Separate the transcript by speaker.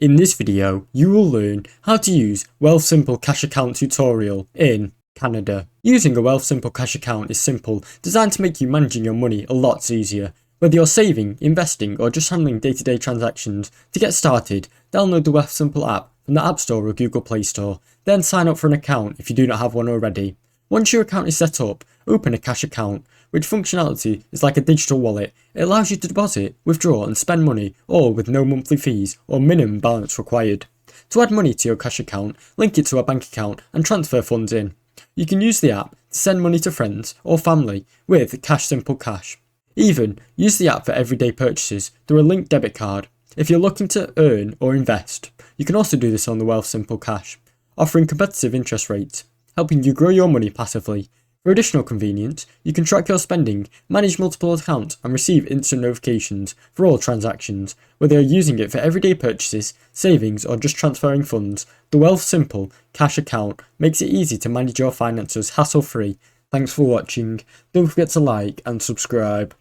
Speaker 1: In this video, you will learn how to use Wealthsimple Cash Account tutorial in Canada. Using a Wealthsimple Cash Account is simple, designed to make you managing your money a lot easier. Whether you're saving, investing, or just handling day-to-day transactions, to get started, download the Wealthsimple app from the App Store or Google Play Store, then sign up for an account if you do not have one already. Once your account is set up, open a cash account, which functionality is like a digital wallet. It allows you to deposit, withdraw and spend money, all with no monthly fees or minimum balance required. To add money to your cash account, link it to a bank account and transfer funds in. You can use the app to send money to friends or family with Wealthsimple Cash. Even use the app for everyday purchases through a linked debit card. If you're looking to earn or invest, you can also do this on the Wealthsimple Cash, offering competitive interest rates, helping you grow your money passively. For additional convenience, you can track your spending, manage multiple accounts and receive instant notifications for all transactions. Whether you're using it for everyday purchases, savings or just transferring funds, the Wealthsimple Cash Account makes it easy to manage your finances hassle-free. Thanks for watching. Don't forget to like and subscribe.